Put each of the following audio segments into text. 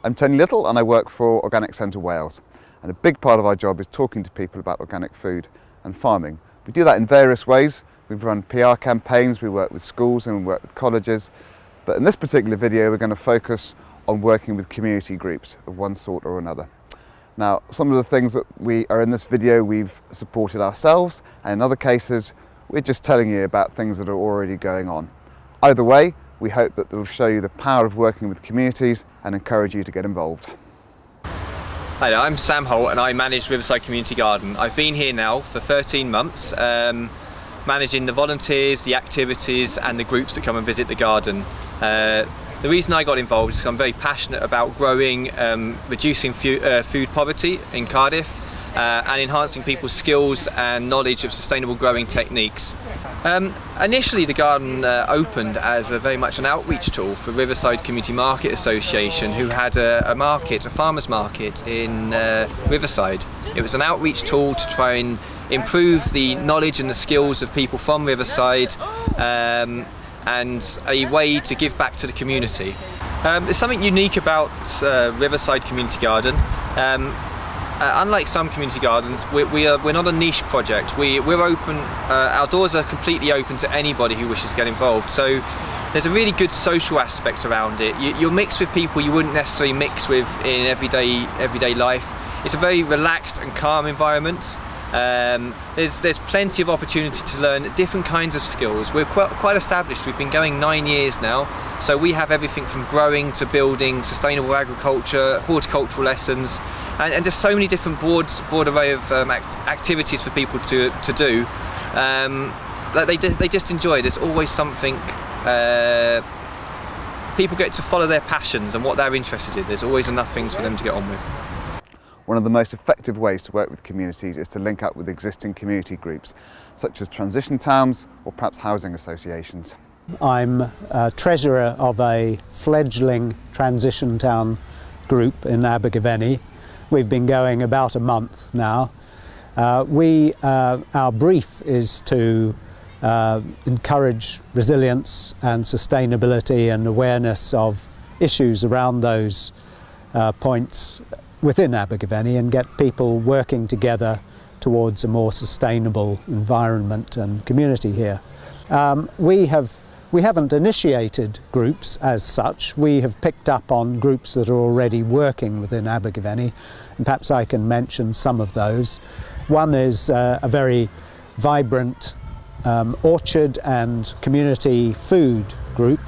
I'm Tony Little and I work for Organic Centre Wales, and a big part of our job is talking to people about organic food and farming. We do that in various ways. We've run PR campaigns, we work with schools and we work with colleges, but in this particular video we're going to focus on working with community groups of one sort or another. Now, some of the things that we are in this video we've supported ourselves, and in other cases we're just telling you about things that are already going on. Either way, we hope that it will show you the power of working with communities and encourage you to get involved. Hi there, I'm Sam Holt and I manage Riverside Community Garden. I've been here now for 13 months, managing the volunteers, the activities and the groups that come and visit the garden. The reason I got involved is because I'm very passionate about growing, reducing food poverty in Cardiff and enhancing people's skills and knowledge of sustainable growing techniques. Initially the garden opened as very much an outreach tool for Riverside Community Market Association, who had a farmers market in Riverside. It was an outreach tool to try and improve the knowledge and the skills of people from Riverside and a way to give back to the community. There's something unique about Riverside Community Garden. Unlike some community gardens, we're not a niche project. We're open, our doors are completely open to anybody who wishes to get involved. So there's a really good social aspect around it. You're mixed with people you wouldn't necessarily mix with in everyday life. It's a very relaxed and calm environment. There's plenty of opportunity to learn different kinds of skills. We're quite established. We've been going 9 years now, so we have everything from growing to building, sustainable agriculture, horticultural lessons, and just so many different broad array of activities for people to do that they just enjoy. There's always something. People get to follow their passions and what they're interested in. There's always enough things for them to get on with. One of the most effective ways to work with communities is to link up with existing community groups, such as transition towns or perhaps housing associations. I'm treasurer of a fledgling transition town group in Abergavenny. We've been going about a month now. Our brief is to encourage resilience and sustainability and awareness of issues around those points within Abergavenny and get people working together towards a more sustainable environment and community here. We haven't initiated groups as such. We have picked up on groups that are already working within Abergavenny, and perhaps I can mention some of those. One is a very vibrant orchard and community food group,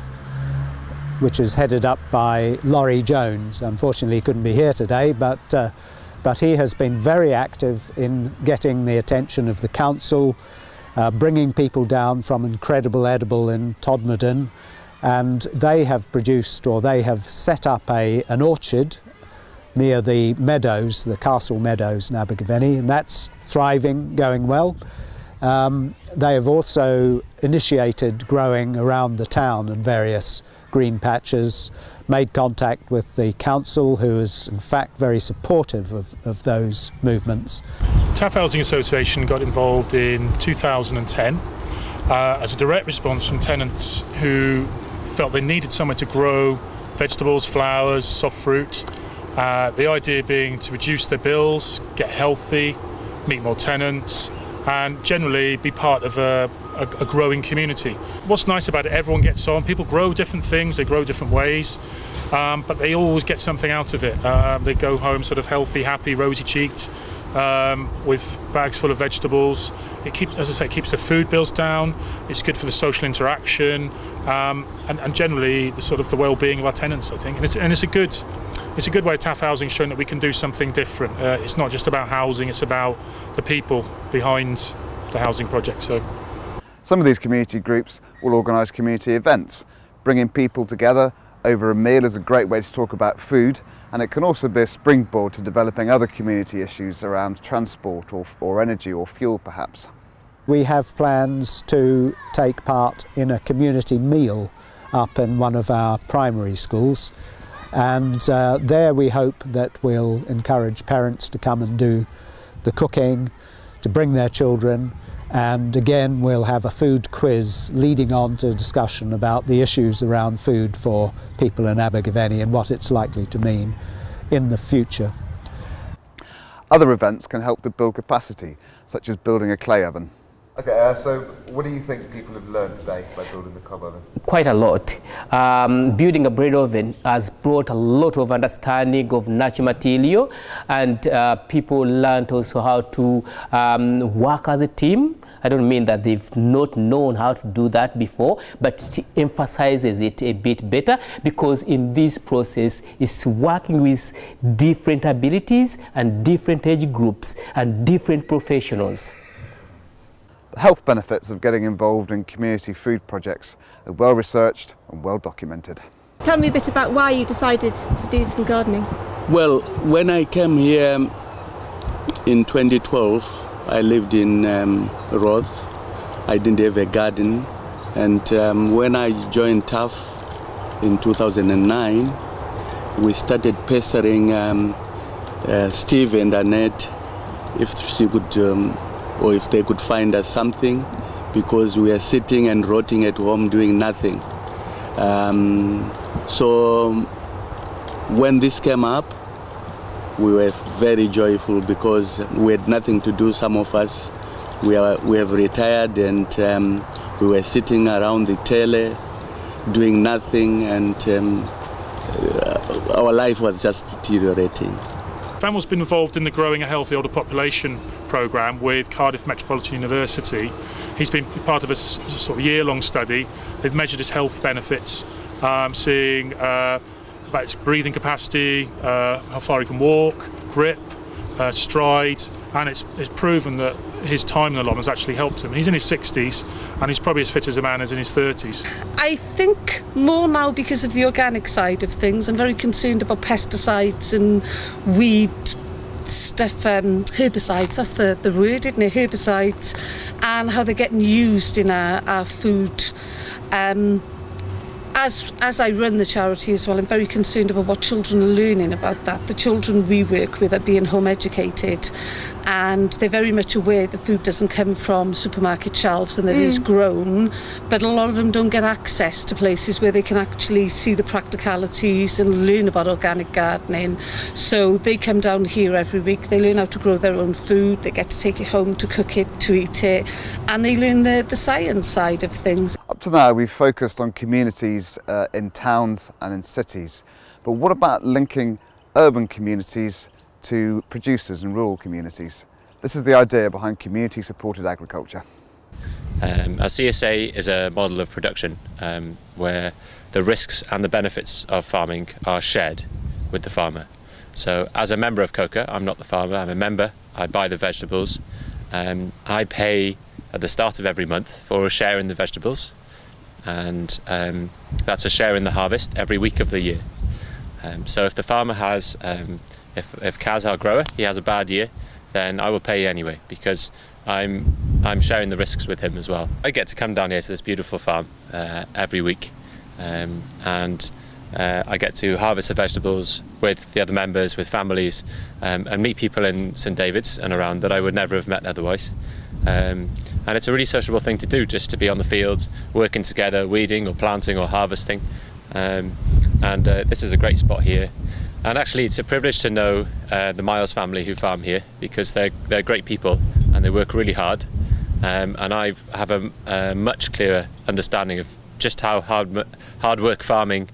which is headed up by Laurie Jones. Unfortunately he couldn't be here today, but he has been very active in getting the attention of the council, bringing people down from Incredible Edible in Todmorden, and they have produced, or they have set up an orchard near the meadows, the Castle Meadows in Abergavenny, and that's thriving, going well. They have also initiated growing around the town in various green patches, made contact with the council, who is in fact very supportive of those movements. Taff Housing Association got involved in 2010 as a direct response from tenants who felt they needed somewhere to grow vegetables, flowers, soft fruit. The idea being to reduce their bills, get healthy, meet more tenants, and generally be part of a growing community. What's nice about it, everyone gets on, people grow different things, they grow different ways, but they always get something out of it. They go home sort of healthy, happy, rosy-cheeked, with bags full of vegetables. It keeps, as I say, it keeps the food bills down, it's good for the social interaction, and generally the sort of the well-being of our tenants, I think. And it's a good way of Taff Housing showing that we can do something different. It's not just about housing, it's about the people behind the housing project. So some of these community groups will organise community events. Bringing people together over a meal is a great way to talk about food, and it can also be a springboard to developing other community issues around transport or energy or fuel perhaps. We have plans to take part in a community meal up in one of our primary schools, and there we hope that we'll encourage parents to come and do the cooking, to bring their children, And again, we'll have a food quiz leading on to a discussion about the issues around food for people in Abergavenny and what it's likely to mean in the future. Other events can help to build capacity, such as building a clay oven. Okay, so what do you think people have learned today by building the cob oven? Quite a lot. Building a bread oven has brought a lot of understanding of natural material, and people learned also how to work as a team. I don't mean that they've not known how to do that before, but it emphasizes it a bit better, because in this process it's working with different abilities and different age groups and different professionals. The health benefits of getting involved in community food projects are well researched and well documented. Tell me a bit about why you decided to do some gardening. Well, when I came here in 2012, I lived in Roth. I didn't have a garden, and when I joined TAF in 2009, we started pestering Steve and Annette if she could or if they could find us something, because we are sitting and rotting at home doing nothing. So when this came up, we were very joyful, because we had nothing to do. Some of us, we have retired, and we were sitting around the tele doing nothing, and our life was just deteriorating. FAMWell's been involved in the Growing a Healthy Older Population programme with Cardiff Metropolitan University. He's been part of a sort of year-long study. They've measured his health benefits, seeing about his breathing capacity, how far he can walk, grip, stride, and it's proven that his time in the allotment has actually helped him. He's in his 60s, and he's probably as fit as a man as in his 30s. I think more now because of the organic side of things. I'm very concerned about pesticides and weed stuff, herbicides, that's the word, isn't it? Herbicides, and how they're getting used in our food. As I run the charity as well, I'm very concerned about what children are learning about that. The children we work with are being home educated, and they're very much aware that food doesn't come from supermarket shelves and that it is grown, but a lot of them don't get access to places where they can actually see the practicalities and learn about organic gardening. So they come down here every week, they learn how to grow their own food, they get to take it home to cook it, to eat it, and they learn the science side of things. Up to now, we've focused on communities in towns and in cities, but what about linking urban communities to producers in rural communities? This is the idea behind community-supported agriculture. Our CSA is a model of production where the risks and the benefits of farming are shared with the farmer. So as a member of COCA, I'm not the farmer, I'm a member, I buy the vegetables, I pay at the start of every month for a share in the vegetables, and that's a share in the harvest every week of the year. So if the farmer has, if Kaz, our grower, he has a bad year, then I will pay anyway, because I'm sharing the risks with him as well. I get to come down here to this beautiful farm every week, and I get to harvest the vegetables with the other members, with families, and meet people in St David's and around that I would never have met otherwise. And it's a really sociable thing to do, just to be on the field, working together, weeding or planting or harvesting. This is a great spot here. And actually it's a privilege to know the Miles family who farm here, because they're great people and they work really hard. And I have a much clearer understanding of just how hard work farming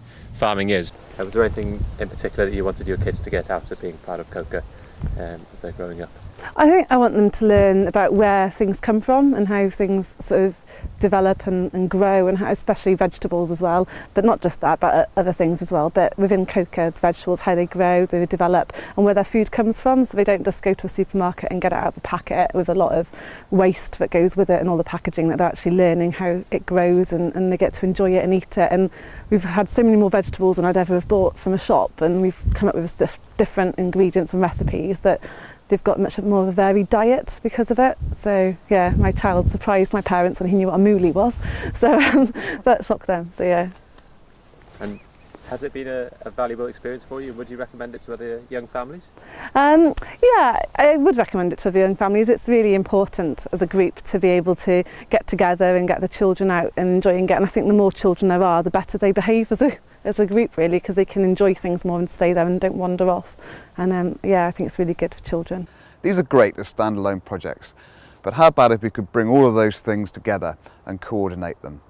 is. Was there anything in particular that you wanted your kids to get out of being part of COCA as they're growing up? I think I want them to learn about where things come from and how things sort of develop and grow, and how, especially vegetables as well, but not just that, but other things as well. But within COCA, the vegetables, how they grow, they develop, and where their food comes from, so they don't just go to a supermarket and get it out of a packet with a lot of waste that goes with it and all the packaging, that they're actually learning how it grows, and they get to enjoy it and eat it. And we've had so many more vegetables than I'd ever have bought from a shop, and we've come up with different ingredients and recipes that they've got much more of a varied diet because of it. So yeah, my child surprised my parents when he knew what a mouli was, so that shocked them. So yeah. And Has it been a valuable experience for you? Would you recommend it to other young families? Yeah, I would recommend it to other young families. It's really important as a group to be able to get together and get the children out and enjoying it. And I think the more children there are, the better they behave as a group, really, because they can enjoy things more and stay there and don't wander off. And yeah, I think it's really good for children. These are great as standalone projects, but how about if we could bring all of those things together and coordinate them?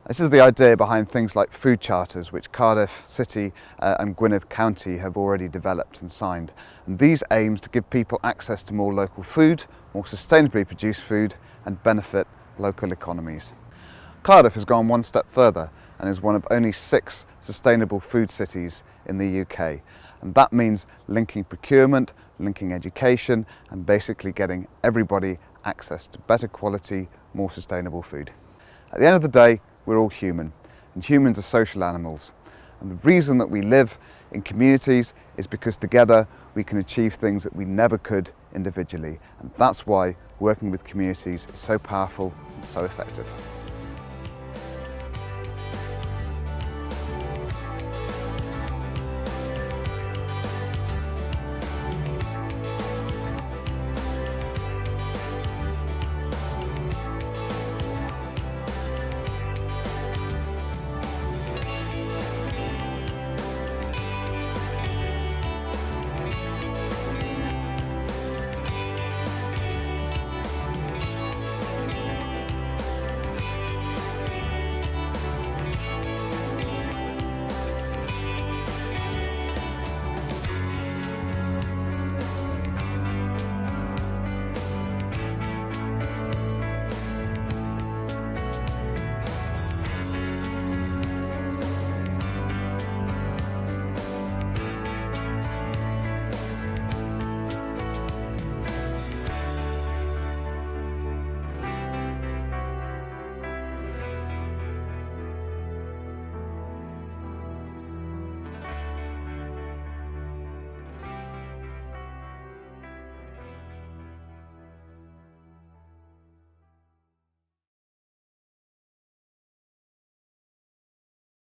This is the idea behind things like food charters, which Cardiff City and Gwynedd County have already developed and signed. And these aims to give people access to more local food, more sustainably produced food, and benefit local economies. Cardiff has gone one step further and is one of only 6 sustainable food cities in the UK. And that means linking procurement, linking education, and basically getting everybody access to better quality, more sustainable food. At the end of the day, we're all human, and humans are social animals. And the reason that we live in communities is because together we can achieve things that we never could individually. And that's why working with communities is so powerful and so effective.